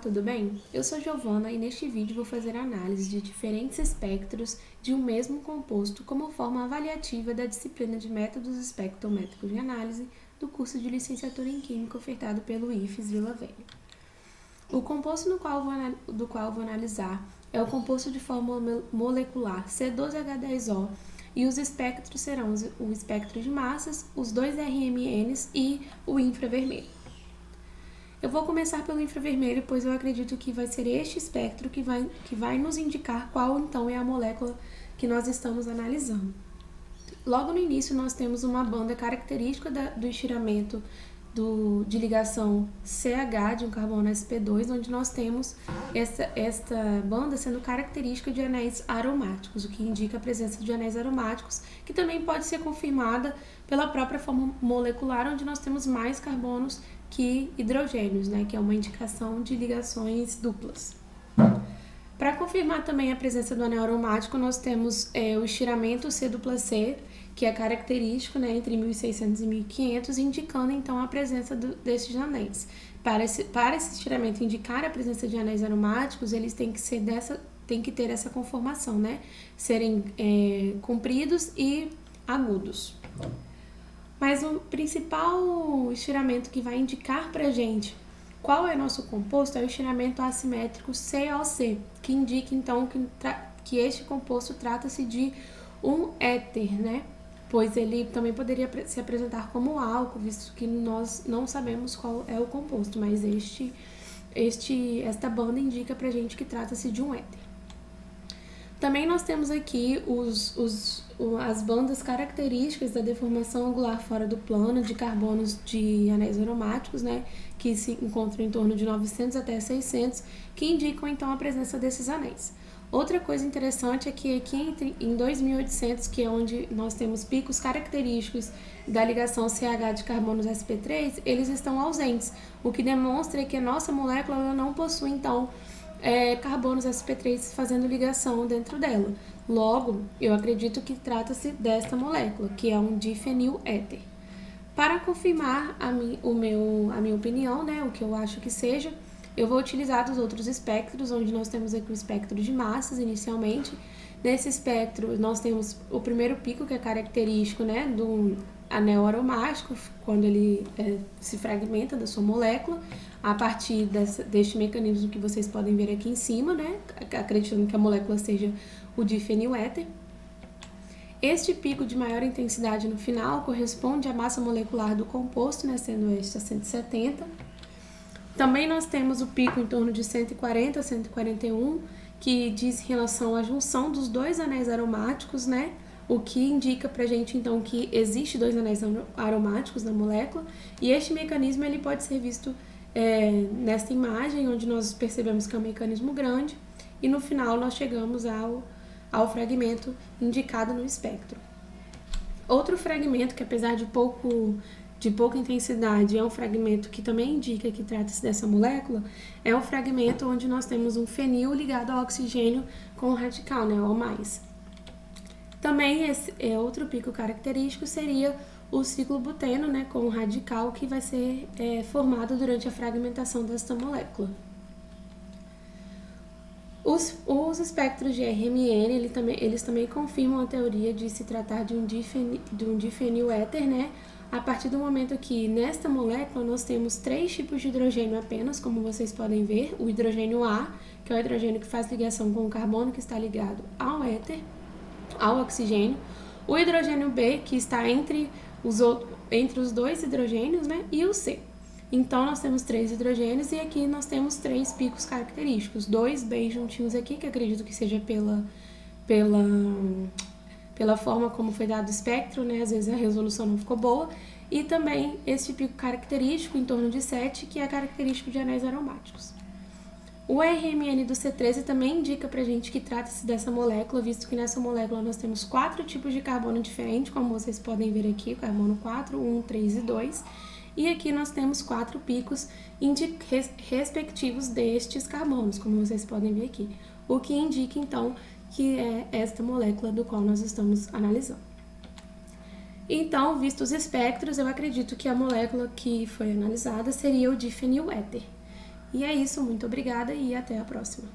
tudo bem? Eu sou Giovana e neste vídeo vou fazer análise de diferentes espectros de um mesmo composto como forma avaliativa da disciplina de Métodos Espectrométricos de Análise do curso de Licenciatura em Química ofertado pelo IFES Vila Velha. O composto do qual vou analisar é o composto de fórmula molecular C12H10O e os espectros serão o espectro de massas, os dois RMNs e o infravermelho. Eu vou começar pelo infravermelho, pois eu acredito que vai ser este espectro que vai nos indicar qual então é a molécula que nós estamos analisando. Logo no início nós temos uma banda característica do estiramento de ligação CH de um carbono sp2, onde nós temos esta banda sendo característica de anéis aromáticos, o que indica a presença de anéis aromáticos, que também pode ser confirmada pela própria forma molecular, onde nós temos mais carbonos que hidrogênios, né, que é uma indicação de ligações duplas. Para confirmar também a presença do anel aromático, nós temos o estiramento C+C, que é característico, né, entre 1.600 e 1.500, indicando então a presença desses anéis. Para esse estiramento indicar a presença de anéis aromáticos, eles têm que ter essa conformação, né, serem compridos e agudos. Mas o principal estiramento que vai indicar para a gente qual é nosso composto é o estiramento assimétrico COC, que indica então que este composto trata-se de um éter, né? Pois ele também poderia se apresentar como álcool, visto que nós não sabemos qual é o composto, mas esta banda indica pra gente que trata-se de um éter. Também nós temos aqui as bandas características da deformação angular fora do plano de carbonos de anéis aromáticos, né, que se encontram em torno de 900 até 600, que indicam então a presença desses anéis. Outra coisa interessante é que aqui em 2800, que é onde nós temos picos característicos da ligação CH de carbonos sp3, eles estão ausentes, o que demonstra que a nossa molécula ela não possui então carbonos sp3 fazendo ligação dentro dela. Logo, eu acredito que trata-se desta molécula, que é um difenyléter. Para confirmar a minha opinião, né, o que eu acho que seja, eu vou utilizar dos outros espectros, onde nós temos aqui o espectro de massas inicialmente. Nesse espectro, nós temos o primeiro pico, que é característico, né, do anel aromático, quando ele se fragmenta da sua molécula, a partir deste mecanismo que vocês podem ver aqui em cima, né, acreditando que a molécula seja o difenyléter. Este pico de maior intensidade no final corresponde à massa molecular do composto, né, sendo esta 170. Também nós temos o pico em torno de 140 a 141, que diz em relação à junção dos dois anéis aromáticos, né? O que indica pra gente então que existe dois anéis aromáticos na molécula, e este mecanismo ele pode ser visto nesta imagem, onde nós percebemos que é um mecanismo grande, e no final nós chegamos ao fragmento indicado no espectro. Outro fragmento que, apesar de pouca intensidade, é um fragmento que também indica que trata-se dessa molécula, é o fragmento onde nós temos um fenil ligado ao oxigênio com o radical, né, O+. Também outro pico característico seria o ciclobuteno, né, com o radical que vai ser formado durante a fragmentação desta molécula. Os espectros de RMN, eles também confirmam a teoria de se tratar de um difenyléter, né? A partir do momento que nesta molécula nós temos 3 tipos de hidrogênio apenas, como vocês podem ver, o hidrogênio A, que é o hidrogênio que faz ligação com o carbono que está ligado ao éter, ao oxigênio, o hidrogênio B, que está entre os dois hidrogênios, né? E o C. Então, nós temos 3 hidrogênios e aqui nós temos 3 picos característicos, 2 bem juntinhos aqui, que acredito que seja pela forma como foi dado o espectro, né? Às vezes a resolução não ficou boa, e também esse pico característico em torno de 7, que é característico de anéis aromáticos. O RMN do C13 também indica pra gente que trata-se dessa molécula, visto que nessa molécula nós temos 4 tipos de carbono diferentes, como vocês podem ver aqui, o carbono 4, 1, 3 e 2, e aqui nós temos 4 picos respectivos destes carbonos, como vocês podem ver aqui, o que indica então que é esta molécula do qual nós estamos analisando. Então, vistos os espectros, eu acredito que a molécula que foi analisada seria o difenyléter, E é isso, muito obrigada e até a próxima.